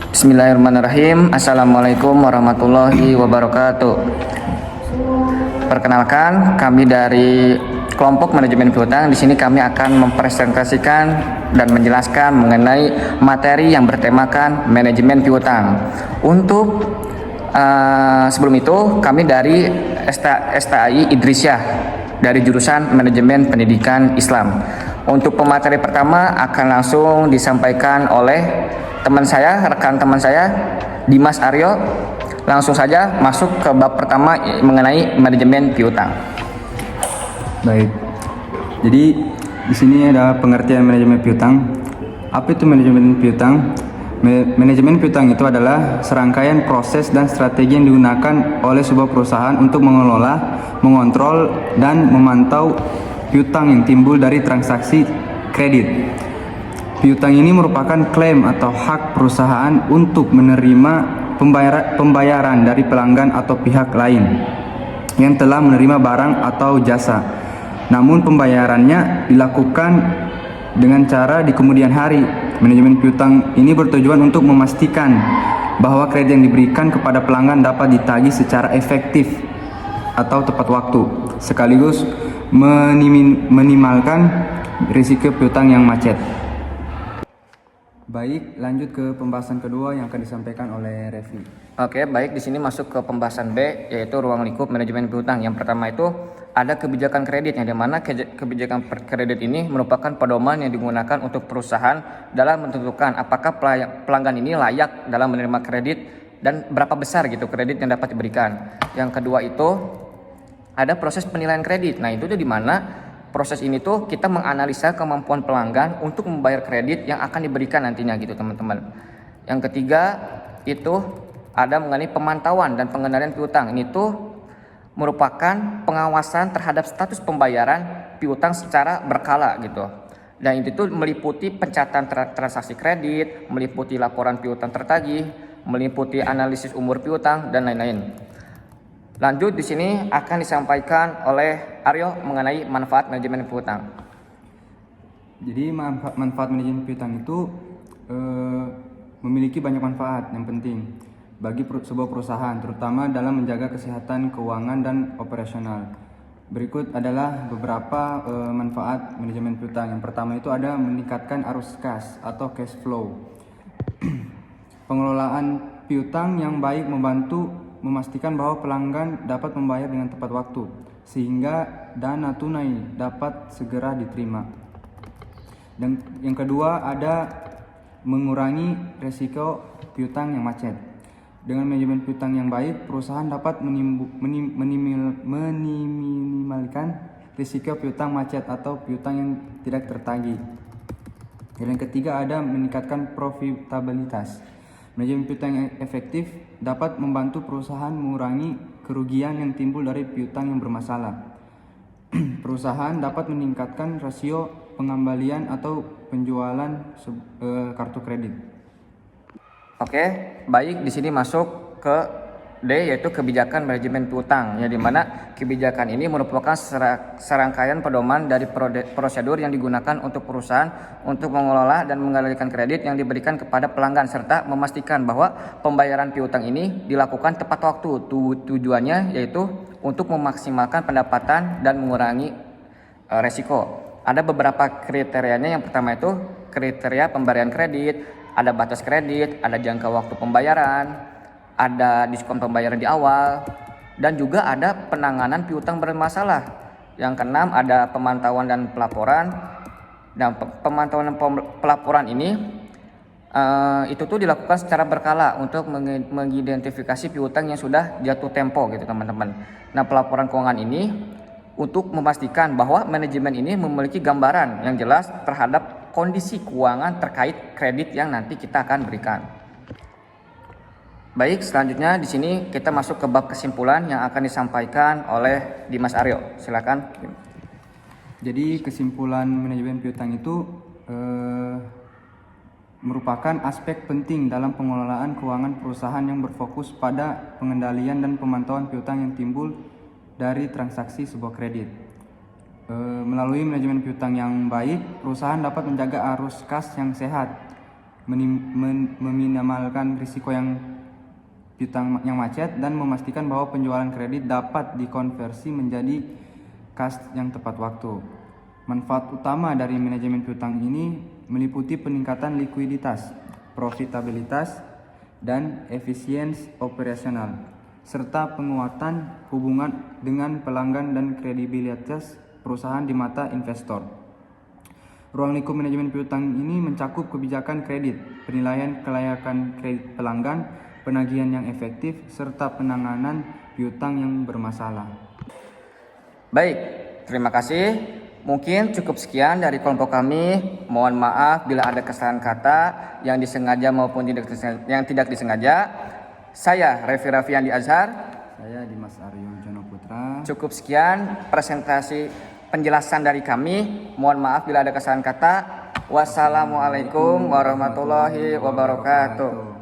Bismillahirrahmanirrahim. Assalamualaikum warahmatullahi wabarakatuh. Perkenalkan, kami dari kelompok manajemen piutang. Di sini kami akan mempresentasikan dan menjelaskan mengenai materi yang bertemakan manajemen piutang. Untuk sebelum itu, kami dari STAI Idrisyah dari jurusan Manajemen Pendidikan Islam. Untuk pemateri pertama akan langsung disampaikan oleh rekan teman saya, Dimas Aryo. Langsung saja masuk ke bab pertama mengenai manajemen piutang. Baik. Jadi di sini ada pengertian manajemen piutang. Apa itu manajemen piutang? Manajemen piutang itu adalah serangkaian proses dan strategi yang digunakan oleh sebuah perusahaan untuk mengelola, mengontrol, dan memantau piutang yang timbul dari transaksi kredit. Piutang ini merupakan klaim atau hak perusahaan untuk menerima pembayaran dari pelanggan atau pihak lain yang telah menerima barang atau jasa. Namun pembayarannya dilakukan dengan cara di kemudian hari. Manajemen piutang ini bertujuan untuk memastikan bahwa kredit yang diberikan kepada pelanggan dapat ditagih secara efektif atau tepat waktu, sekaligus meminimalkan risiko piutang yang macet. Baik, lanjut ke pembahasan kedua yang akan disampaikan oleh Revi. Oke, baik, di sini masuk ke pembahasan B, yaitu ruang lingkup manajemen piutang. Yang pertama itu ada kebijakan kredit, yang dimana kebijakan kredit ini merupakan pedoman yang digunakan untuk perusahaan dalam menentukan apakah pelanggan ini layak dalam menerima kredit dan berapa besar gitu kredit yang dapat diberikan. Yang kedua itu ada proses penilaian kredit. Nah, itu tuh di mana proses ini tuh kita menganalisa kemampuan pelanggan untuk membayar kredit yang akan diberikan nantinya gitu teman-teman. Yang ketiga itu ada mengenai pemantauan dan pengendalian piutang. Ini tuh merupakan pengawasan terhadap status pembayaran piutang secara berkala gitu. Dan itu tuh meliputi pencatatan transaksi kredit, meliputi laporan piutang tertagih, meliputi analisis umur piutang dan lain-lain. Lanjut, di sini akan disampaikan oleh Aryo mengenai manfaat manajemen piutang. Jadi manfaat manajemen piutang itu memiliki banyak manfaat yang penting bagi sebuah perusahaan, terutama dalam menjaga kesehatan keuangan dan operasional. Berikut adalah beberapa manfaat manajemen piutang. Yang pertama itu ada meningkatkan arus kas atau cash flow. Pengelolaan piutang yang baik membantu memastikan bahwa pelanggan dapat membayar dengan tepat waktu, sehingga dana tunai dapat segera diterima. Dan yang kedua ada mengurangi risiko piutang yang macet. Dengan manajemen piutang yang baik, perusahaan dapat meminimalkan risiko piutang macet atau piutang yang tidak tertagih. Dan yang ketiga ada meningkatkan profitabilitas. Manajemen piutang yang efektif dapat membantu perusahaan mengurangi kerugian yang timbul dari piutang yang bermasalah. Perusahaan dapat meningkatkan rasio pengembalian atau penjualan kartu kredit. Oke, baik, di sini masuk ke D, yaitu kebijakan manajemen piutang, ya, di mana kebijakan ini merupakan serangkaian pedoman dari prosedur yang digunakan untuk perusahaan untuk mengelola dan mengendalikan kredit yang diberikan kepada pelanggan serta memastikan bahwa pembayaran piutang ini dilakukan tepat waktu. Tujuannya yaitu untuk memaksimalkan pendapatan dan mengurangi resiko. Ada beberapa kriterianya. Yang pertama itu kriteria pemberian kredit, ada batas kredit, ada jangka waktu pembayaran, ada diskon pembayaran di awal, dan juga ada penanganan piutang bermasalah. Yang keenam ada pemantauan dan pelaporan. Dan pemantauan dan pelaporan ini itu tuh dilakukan secara berkala untuk mengidentifikasi piutang yang sudah jatuh tempo gitu teman-teman. Nah, pelaporan keuangan ini untuk memastikan bahwa manajemen ini memiliki gambaran yang jelas terhadap kondisi keuangan terkait kredit yang nanti kita akan berikan. Baik, selanjutnya di sini kita masuk ke bab kesimpulan yang akan disampaikan oleh Dimas Aryo. Silakan. Jadi kesimpulan manajemen piutang itu merupakan aspek penting dalam pengelolaan keuangan perusahaan yang berfokus pada pengendalian dan pemantauan piutang yang timbul dari transaksi sebuah kredit. Melalui manajemen piutang yang baik, perusahaan dapat menjaga arus kas yang sehat, meminimalkan risiko yang piutang yang macet, dan memastikan bahwa penjualan kredit dapat dikonversi menjadi kas yang tepat waktu. Manfaat utama dari manajemen piutang ini meliputi peningkatan likuiditas, profitabilitas, dan efisiensi operasional, serta penguatan hubungan dengan pelanggan dan kredibilitas perusahaan di mata investor. Ruang lingkup manajemen piutang ini mencakup kebijakan kredit, penilaian kelayakan kredit pelanggan, penagihan yang efektif, serta penanganan piutang yang bermasalah. Baik, terima kasih. Mungkin cukup sekian dari kelompok kami. Mohon maaf bila ada kesalahan kata yang disengaja maupun yang tidak disengaja. Saya Revi Raffiandi Azhar. Saya Dimas Aryo Jono Putra. Cukup sekian presentasi penjelasan dari kami. Mohon maaf bila ada kesalahan kata. Wassalamualaikum warahmatullahi wabarakatuh.